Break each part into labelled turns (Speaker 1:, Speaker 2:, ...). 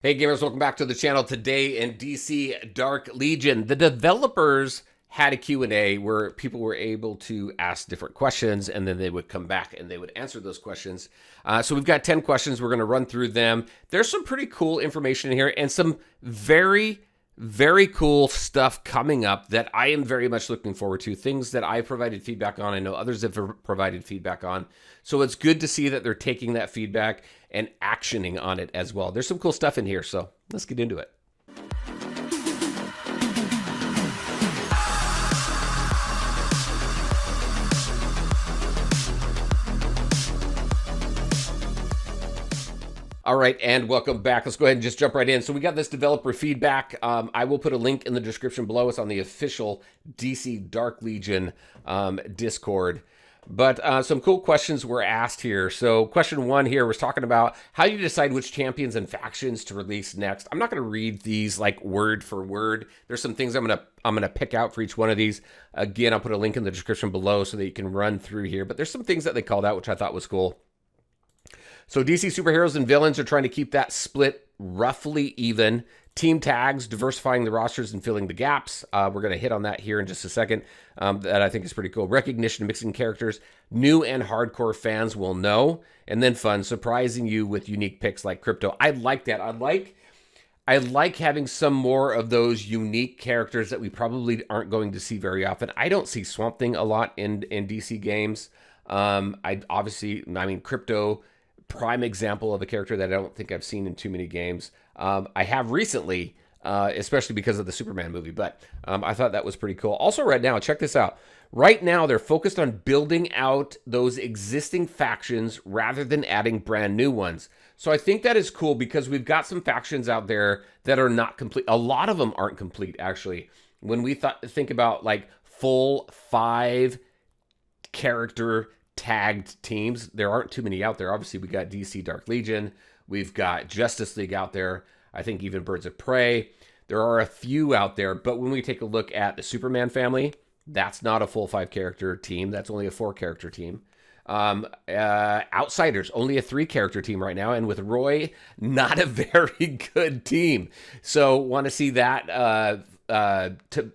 Speaker 1: Hey gamers, welcome back to the channel. Today in DC Dark Legion, the developers had a Q&A where people were able to ask different questions and then they would come back and they would answer those questions. So we've got 10 questions. We're going to run through them. There's some pretty cool information in here and some very cool stuff coming up that I am very much looking forward to. Things that I've provided feedback on. I know others have provided feedback on. So it's good to see that they're taking that feedback and actioning on it as well. There's some cool stuff in here, so let's get into it. All right, and welcome back. Let's go ahead and just jump right in. So we got this developer feedback. I will put a link in the description below. It's on the official DC Dark Legion Discord. But some cool questions were asked here. So question one here was talking about how you decide which champions and factions to release next. I'm not going to read these like word for word. There's some things I'm gonna pick out for each one of these. Again, I'll put a link in the description below so that you can run through here. But there's some things that they called out which I thought was cool. So DC superheroes and villains are trying to keep that split roughly even. Team tags, diversifying the rosters and filling the gaps. We're going to hit on that here in just a second. That I think is pretty cool. Recognition, mixing characters. New and hardcore fans will know. And then fun, surprising you with unique picks like Crypto. I like that. I like having some more of those unique characters that we probably aren't going to see very often. I don't see Swamp Thing a lot in DC games. I mean, Crypto, prime example of a character that I don't think I've seen in too many games. I have recently, especially because of the Superman movie, but I thought that was pretty cool. Also right now, check this out. Right now, they're focused on building out those existing factions rather than adding brand new ones. So I think that is cool because we've got some factions out there that are not complete. A lot of them aren't complete, actually. When we think about like full 5 character tagged teams, there aren't too many out there. Obviously, we got DC Dark Legion. We've got Justice League out there. I think even Birds of Prey. There are a few out there, but when we take a look at the Superman family, that's not a full 5 character team. That's only a 4 character team. Outsiders, only a 3 character team right now. And with Roy, not a very good team. So want to see that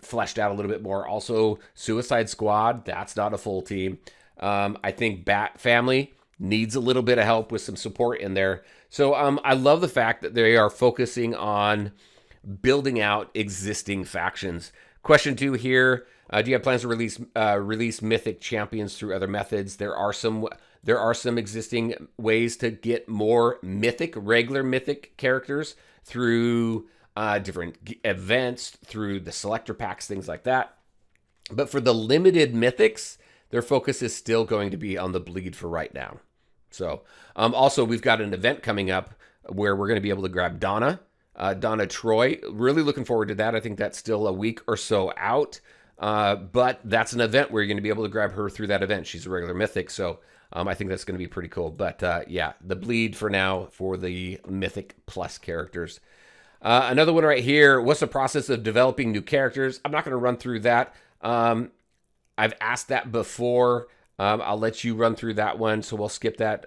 Speaker 1: fleshed out a little bit more. Also, Suicide Squad, that's not a full team. I think Bat Family needs a little bit of help with some support in there. So I love the fact that they are focusing on building out existing factions. Question 2 here. Do you have plans to release Mythic champions through other methods? There are some existing ways to get more regular Mythic characters through different events, through the selector packs, things like that. But for the limited Mythics, their focus is still going to be on the bleed for right now. So also, we've got an event coming up where we're going to be able to grab Donna Troy. Really looking forward to that. I think that's still a week or so out. But that's an event where you're going to be able to grab her through that event. She's a regular Mythic, so I think that's going to be pretty cool. But yeah, the bleed for now for the Mythic Plus characters. Another one right here. What's the process of developing new characters? I'm not going to run through that. I've asked that before. I'll let you run through that one, so we'll skip that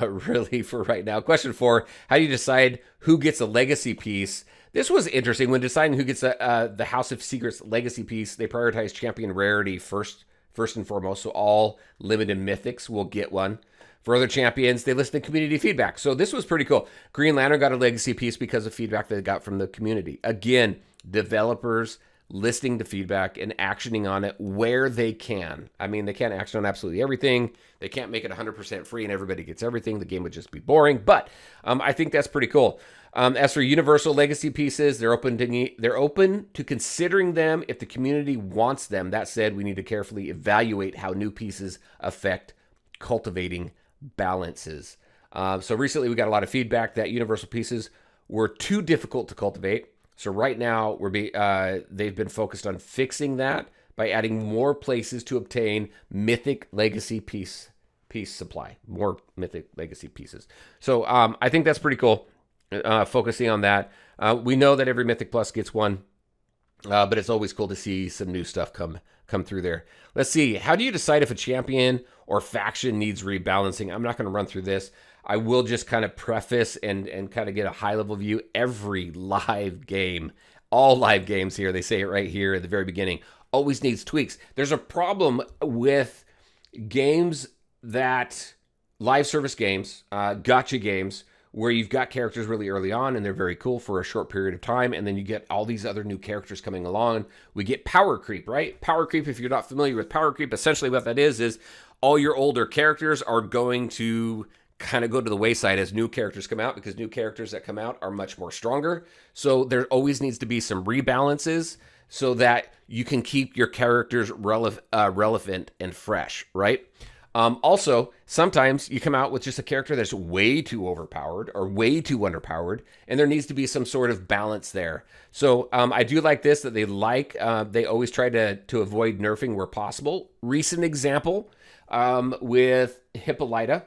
Speaker 1: really for right now. Question 4, how do you decide who gets a legacy piece? This was interesting. When deciding who gets the House of Secrets legacy piece, they prioritize champion rarity first and foremost, so all limited mythics will get one. For other champions, they listen to community feedback. So this was pretty cool. Green Lantern got a legacy piece because of feedback they got from the community. Again, developers listening to feedback and actioning on it where they can. I mean, they can't action on absolutely everything. They can't make it 100% free and everybody gets everything. The game would just be boring. But I think that's pretty cool. As for universal legacy pieces, they're open to considering them if the community wants them. That said, we need to carefully evaluate how new pieces affect cultivating balances. So recently, we got a lot of feedback that universal pieces were too difficult to cultivate. So right now, they've been focused on fixing that by adding more places to obtain Mythic Legacy piece supply, more Mythic Legacy pieces. So I think that's pretty cool, focusing on that. We know that every Mythic Plus gets one, but it's always cool to see some new stuff come through there. Let's see. How do you decide if a champion or faction needs rebalancing? I'm not going to run through this. I will just kind of preface and kind of get a high level view. Every live game, all live games here, they say it right here at the very beginning, always needs tweaks. There's a problem with games that live service games, gotcha games, where you've got characters really early on and they're very cool for a short period of time, and then you get all these other new characters coming along. We get power creep, right? Power creep, if you're not familiar with power creep, essentially what that is all your older characters are going to kind of go to the wayside as new characters come out, because new characters that come out are much more stronger. So there always needs to be some rebalances so that you can keep your characters relevant and fresh, right? Also, sometimes you come out with just a character that's way too overpowered or way too underpowered, and there needs to be some sort of balance there. So I do like this, that they always try to avoid nerfing where possible. Recent example with Hippolyta.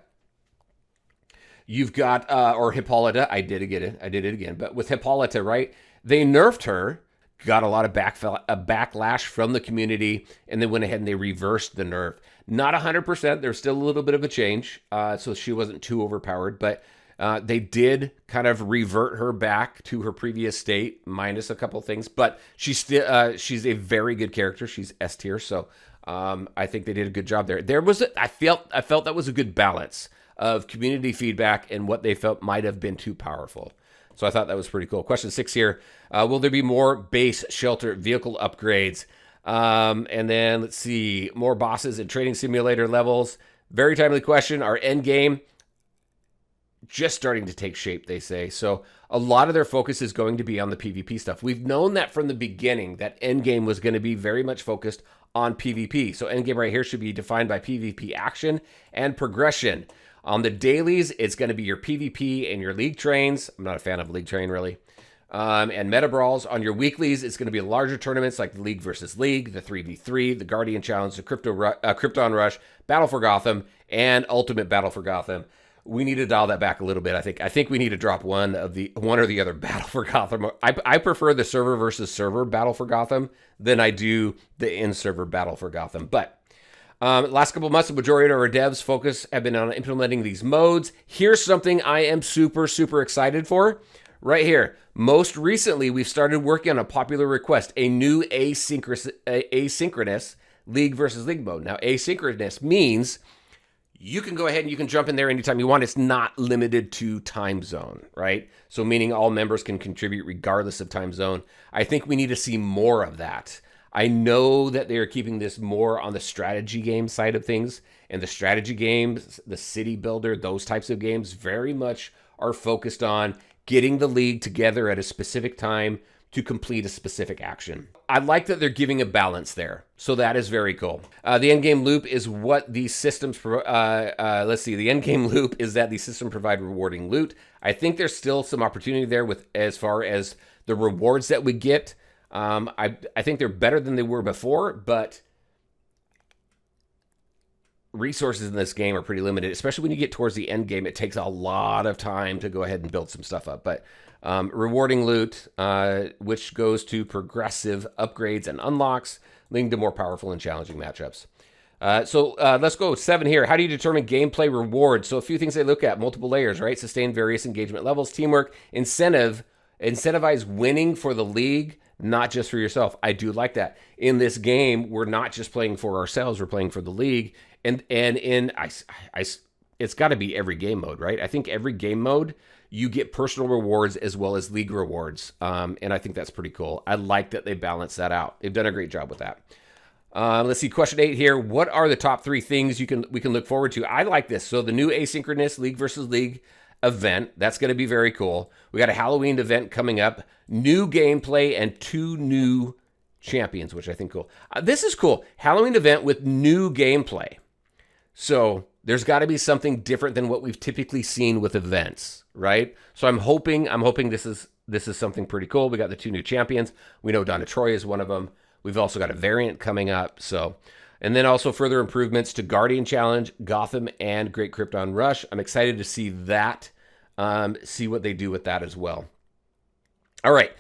Speaker 1: You've got, or Hippolyta, I did it again. But with Hippolyta, right, they nerfed her, got a lot of backlash from the community, and then went ahead and they reversed the nerf. Not 100%. There's still a little bit of a change, so she wasn't too overpowered. But they did kind of revert her back to her previous state, minus a couple things. But she's a very good character. She's S tier, so I think they did a good job there. I felt that was a good balance of community feedback and what they felt might have been too powerful. So I thought that was pretty cool. Question 6 here. Will there be more base shelter vehicle upgrades? And then let's see, more bosses and trading simulator levels. Very timely question. Our end game just starting to take shape, they say. So a lot of their focus is going to be on the PvP stuff. We've known that from the beginning, that Endgame was going to be very much focused on PvP. So Endgame right here should be defined by PvP action and progression. On the dailies, it's going to be your PvP and your league trains. I'm not a fan of league train, really. And meta brawls. On your weeklies, it's going to be larger tournaments like the League versus League, the 3v3, the Guardian Challenge, the Krypton Rush, Battle for Gotham, and Ultimate Battle for Gotham. We need to dial that back a little bit. I think we need to drop one or the other Battle for Gotham. I prefer the server versus server Battle for Gotham than I do the in-server Battle for Gotham. But last couple months, the majority of our devs' focus have been on implementing these modes. Here's something I am super, super excited for. Right here. Most recently, we've started working on a popular request, a new asynchronous League versus League mode. Now, asynchronous means you can go ahead and you can jump in there anytime you want. It's not limited to time zone, right? So meaning all members can contribute regardless of time zone. I think we need to see more of that. I know that they are keeping this more on the strategy game side of things, and the strategy games, the city builder, those types of games very much are focused on getting the league together at a specific time to complete a specific action. I like that they're giving a balance there, so that is very cool. The endgame loop is what these systems, the endgame loop is that these systems provide rewarding loot. I think there's still some opportunity there with as far as the rewards that we get. I think they're better than they were before, but resources in this game are pretty limited, especially when you get towards the end game. It takes a lot of time to go ahead and build some stuff up. But rewarding loot, which goes to progressive upgrades and unlocks, leading to more powerful and challenging matchups. So let's go 7 here. How do you determine gameplay rewards? So a few things they look at: multiple layers, right? Sustain various engagement levels, teamwork, incentivize winning for the league, not just for yourself. I do like that. In this game, we're not just playing for ourselves, we're playing for the league. And it's got to be every game mode, right? I think every game mode, you get personal rewards as well as league rewards. And I think that's pretty cool. I like that they balance that out. They've done a great job with that. Let's see, question 8 here. What are the top 3 things we can look forward to? I like this. So the new asynchronous League versus League event, that's going to be very cool. We got a Halloween event coming up, new gameplay, and 2 new champions, which I think cool. This is cool. Halloween event with new gameplay. So there's got to be something different than what we've typically seen with events, right? So I'm hoping this is something pretty cool. We got the 2 new champions. We know Donna Troy is one of them. We've also got a variant coming up. So, and then also further improvements to Guardian Challenge, Gotham, and Great Krypton Rush. I'm excited to see that, see what they do with that as well. All right.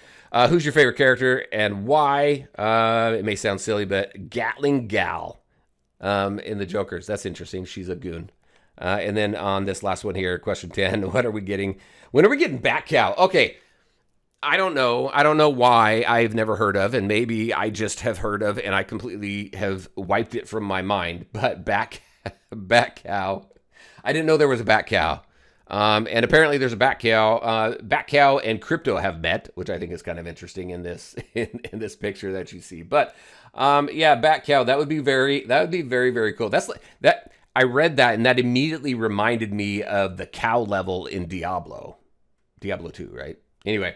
Speaker 1: Who's your favorite character and why? It may sound silly, but Gatling Gal in the Jokers. That's interesting. She's a goon. And then on this last one here, question 10, what are we getting? When are we getting Bat Cow? Okay, I don't know. I don't know why I've never heard of, and maybe I just have heard of, and I completely have wiped it from my mind. But Bat Cow, I didn't know there was a Bat Cow. And apparently there's a Bat Cow. Bat Cow and Crypto have met, which I think is kind of interesting in this in this picture that you see. But yeah, Bat Cow, that would be very very cool. That's like that. I read that and that immediately reminded me of the cow level in Diablo 2, right? Anyway,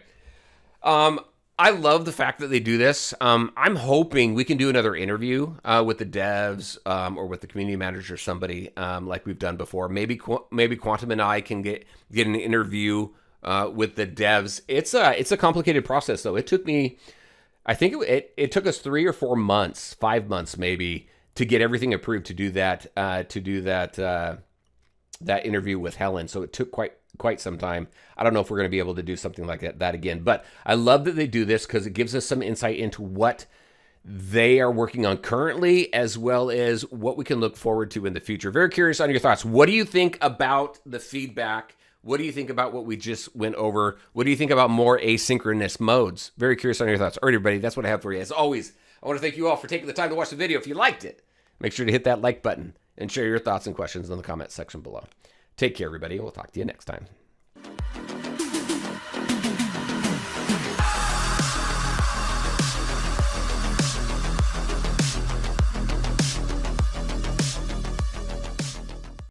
Speaker 1: I love the fact that they do this. I'm hoping we can do another interview with the devs or with the community manager or somebody like we've done before. Maybe Quantum and I can get an interview with the devs. It's a complicated process though. It took me, I think it took us 3 or 4 months, 5 months maybe, to get everything approved to do that that interview with Helen. So it took quite some time. I don't know if we're going to be able to do something like that again, but I love that they do this because it gives us some insight into what they are working on currently, as well as what we can look forward to in the future. Very curious on your thoughts. What do you think about the feedback? What do you think about what we just went over? What do you think about more asynchronous modes? Very curious on your thoughts. All right, everybody, that's what I have for you. As always, I want to thank you all for taking the time to watch the video. If you liked it, make sure to hit that like button and share your thoughts and questions in the comment section below. Take care, everybody. We'll talk to you next time.